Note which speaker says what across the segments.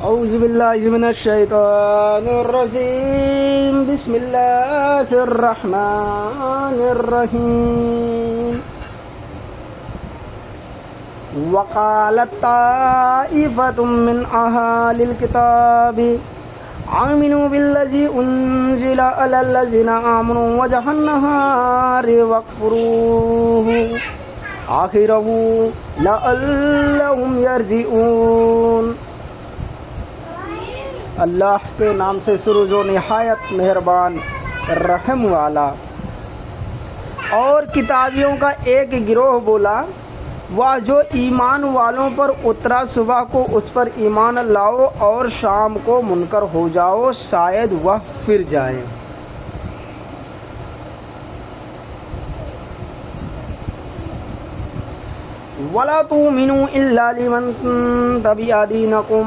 Speaker 1: اعوذ باللہ من الشیطان الرجیم بسم اللہ الرحمن الرحیم وقالت طائفۃ من اہل الکتاب آمنوا بالذی انزل علی الذین آمنوا وجہ النہار واکفروہ آخرہ لعلہم یرجعون۔ اللہ کے نام سے شروع جو نہایت مہربان رحم والا۔ اور کتابیوں کا ایک گروہ بولا، وہ جو ایمان والوں پر اترا صبح کو اس پر ایمان لاؤ اور شام کو منکر ہو جاؤ، شاید وہ پھر جائیں۔ وَلَا تُؤْمِنُوا إِلَّا لِمَن تَبِعَ دِينَكُمْ،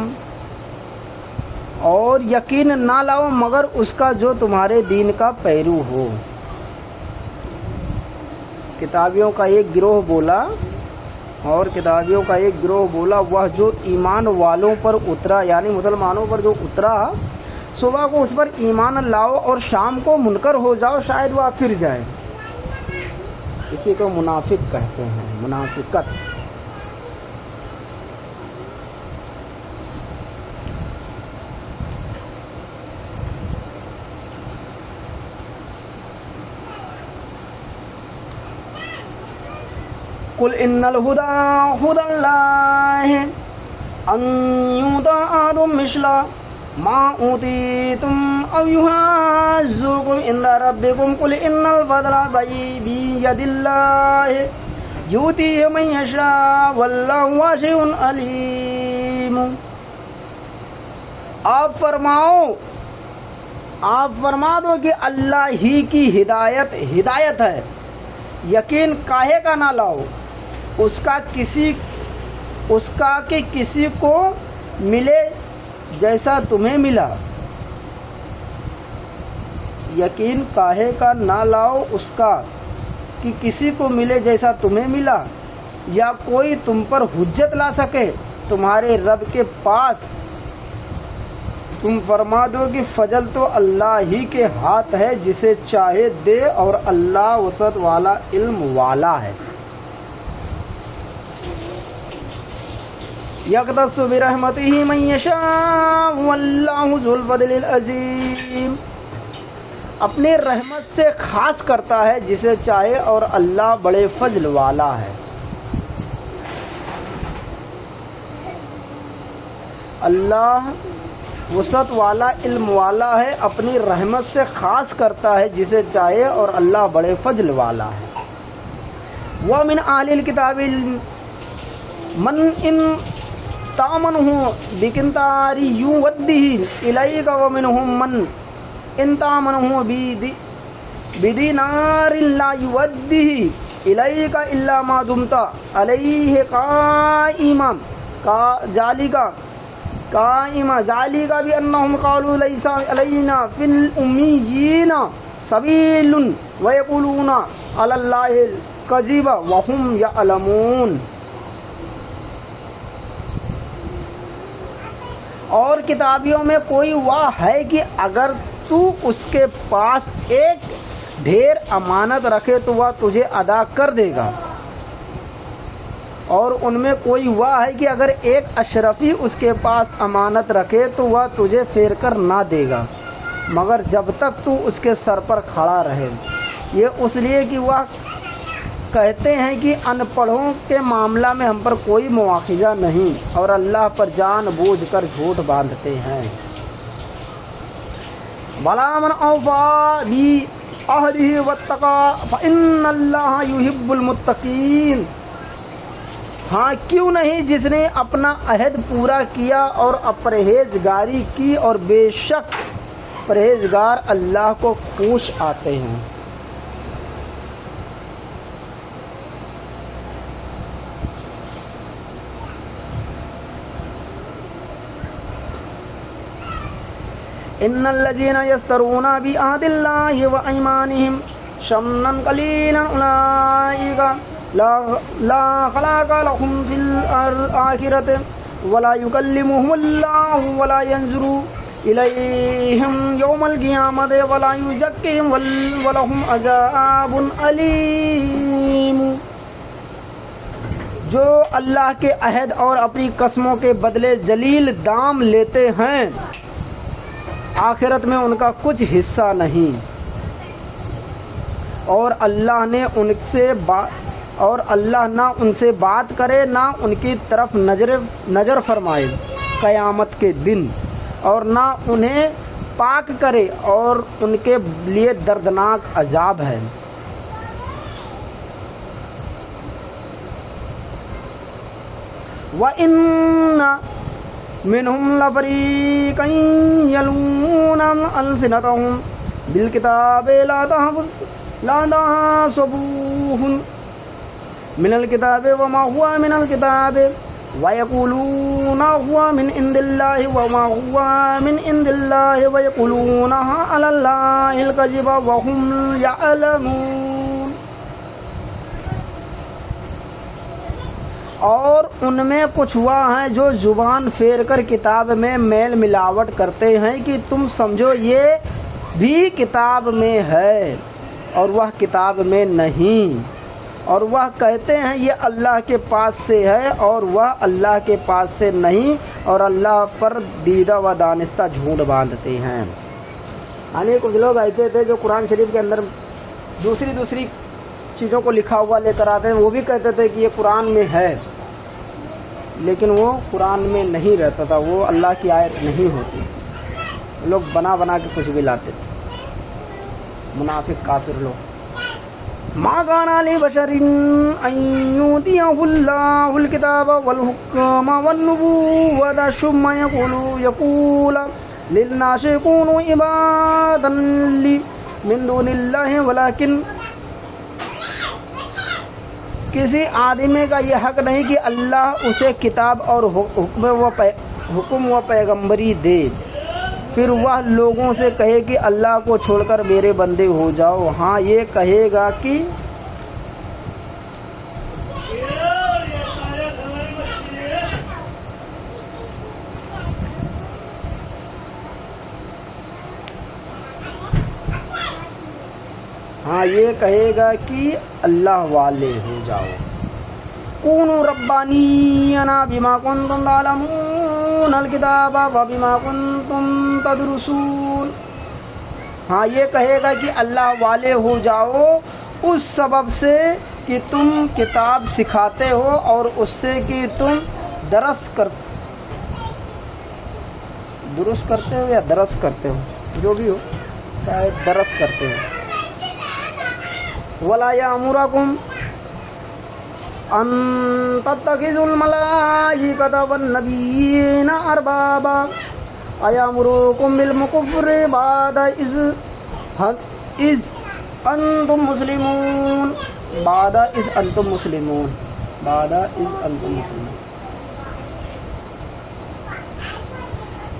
Speaker 1: اور یقین نہ لاؤ مگر اس کا جو تمہارے دین کا پیرو ہو۔ کتابیوں کا ایک گروہ بولا، وہ جو ایمان والوں پر اترا یعنی مسلمانوں پر جو اترا صبح کو اس پر ایمان لاؤ اور شام کو منکر ہو جاؤ، شاید وہ پھر جائے۔ اسی کو منافق کہتے ہیں، منافقت۔ قل ان الهدى هدى الله ان يؤتى أحد مثل ما أوتيتم أو يحاجوكم عند ربكم قل ان الفضل بيد الله يؤتيه من يشاء والله واسع عليم۔ آپ فرما دو کہ اللہ ہی کی ہدایت ہے، یقین کاہے کا نہ لاؤ، اس کا کہ کسی کو ملے جیسا تمہیں ملا۔ یقین کاہے کا نہ لاؤ اس کا کہ کسی کو ملے جیسا تمہیں ملا، یا کوئی تم پر حجت لا سکے تمہارے رب کے پاس۔ تم فرما دو کہ فضل تو اللہ ہی کے ہاتھ ہے، جسے چاہے دے، اور اللہ وسعت والا علم والا ہے۔ یختص برحمتہ من یشاء واللہ ذو الفضل العظیم۔ اپنے رحمت سے خاص کرتا ہے جسے چاہے، اور اللہ بڑے فضل والا ہے۔ اللہ وسعت والا علم والا ہے، اپنی رحمت سے خاص کرتا ہے جسے چاہے، اور اللہ بڑے فضل والا ہے۔ وَمِنْ أَهْلِ الْكِتَابِ مَنْ إِنْ تَأْمَنْهُ بِقِنْطَارٍ يُؤَدِّهِ إِلَيْكَ وَمِنْهُمْ مَنْ إِنْ تَأْمَنْهُ بِدِينَارٍ لَا يُؤَدِّهِ إِلَيْكَ إِلَّا مَا دُمْتَ عَلَيْهِ قَائِمًا ذَلِكَ بِأَنَّهُمْ قَالُوا لَيْسَ عَلَيْنَا فِي الْأُمِّيِّينَ سَبِيلٌ وَيَقُولُونَ عَلَى اللَّهِ الْكَذِبَ وَهُمْ يَعْلَمُونَ۔ اور کتابیوں میں کوئی وہ ہے کہ اگر تو اس کے پاس ایک ڈھیر امانت رکھے تو وہ تجھے ادا کر دے گا، اور ان میں کوئی وہ ہے کہ اگر ایک اشرفی اس کے پاس امانت رکھے تو وہ تجھے پھیر کر نہ دے گا مگر جب تک تو اس کے سر پر کھڑا رہے۔ یہ اس لیے کہ وہ کہتے ہیں کہ ان پڑھوں کے معاملہ میں ہم پر کوئی مواخذہ نہیں، اور اللہ پر جان بوجھ کر جھوٹ باندھتے ہیں۔ بَلَا مَنْ أَوْفَىٰ بِعَهْدِهِ وَاتَّقَىٰ فَإِنَّ اللَّهَ يُحِبُّ الْمُتَّقِينَ۔ ہاں کیوں نہیں، جس نے اپنا عہد پورا کیا اور پرہیزگاری کی، اور بے شک پرہیزگار اللہ کو خوش آتے ہیں۔ ان الذين يشترون بعهد الله وايمانهم ثمنا قليلا اولئك لا خلاق لهم في الآخرة ولا يكلمهم الله ولا ينظر إليهم يوم القيامة ولا يزكيهم ولهم عذاب أليم۔ جو اللہ کے عہد اور اپنی قسموں کے بدلے جلیل دام لیتے ہیں آخرت میں ان کا کچھ حصہ نہیں، اور اللہ نہ ان سے بات کرے نہ ان کی طرف نظر فرمائے قیامت کے دن، اور نہ انہیں پاک کرے، اور ان کے لیے دردناک عذاب ہے۔ وَإِنَّ مِنْهُمْ لَفَرِيقًا يَلْوُونَ أَلْسِنَتَهُمْ بِالْكِتَابِ لَا تَحْسَبُوهُ من الكتاب وما هو من الكتاب ويقولون هو من عند الله وما هو من عند الله ويقولون على الله الكذب وهم يعلمون۔ اور ان میں کچھ وہ ہیں جو زبان پھیر کر کتاب میں میل ملاوٹ کرتے ہیں کہ تم سمجھو یہ بھی کتاب میں ہے اور وہ کتاب میں نہیں، اور وہ کہتے ہیں یہ اللہ کے پاس سے ہے اور وہ اللہ کے پاس سے نہیں، اور اللہ پر دیدہ و دانستہ جھوٹ باندھتے ہیں۔ یعنی کچھ لوگ ایسے تھے جو قرآن شریف کے اندر دوسری چیزوں کو لکھا ہوا لے کر آتے ہیں، وہ بھی کہتے تھے کہ یہ قرآن میں ہے، لیکن وہ قرآن میں نہیں رہتا تھا، وہ اللہ کی آیت نہیں ہوتی، لوگ بنا کے کچھ بھی لاتے تھے، منافق کافر لوگ۔ ما كان لبشر أن يؤتيه الله الكتاب والحكم والنبوة ثم يقول للناس كونوا عبادا من دون الله ولكن کسی آدمی کا یہ حق نہیں کہ اللہ اسے کتاب اور حکم و پیغمبری دے، پھر وہ لوگوں سے کہے کہ اللہ کو چھوڑ کر میرے بندے ہو جاؤ۔ ہاں یہ کہے گا کہ اللہ والے ہو جاؤ۔ کونوا ربانیین بما کنتم تعلمون الکتاب وبما کنتم تدرسون۔ ہاں یہ کہے گا کہ اللہ والے ہو جاؤ اس سبب سے کہ تم کتاب سکھاتے ہو اور اس سے کہ تم درس کرتے ہو یا درس کرتے ہو، جو بھی ہو، شاید درس کرتے ہو۔ ولا یامرکم ان تتخذوا الملائکۃ والنبیین اربابا ایامرکم بالکفر بعد اذ انتم مسلمون۔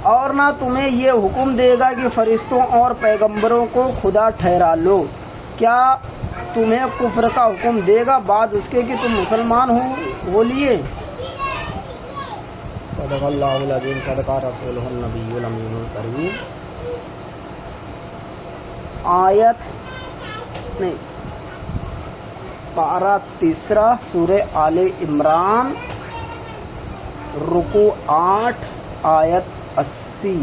Speaker 1: اور نہ تمہیں یہ حکم دے گا کہ فرشتوں اور پیغمبروں کو خدا ٹھہرا لو، کیا تمہیں کفر کا حکم دے گا بعد اس کے کہ تم مسلمان ہو لیے۔ صدق اللہ العظیم، صدق رسولہ النبی الامین الکریم۔ پارہ 3 سورہ آل عمران، رکوع 8 آیت 80۔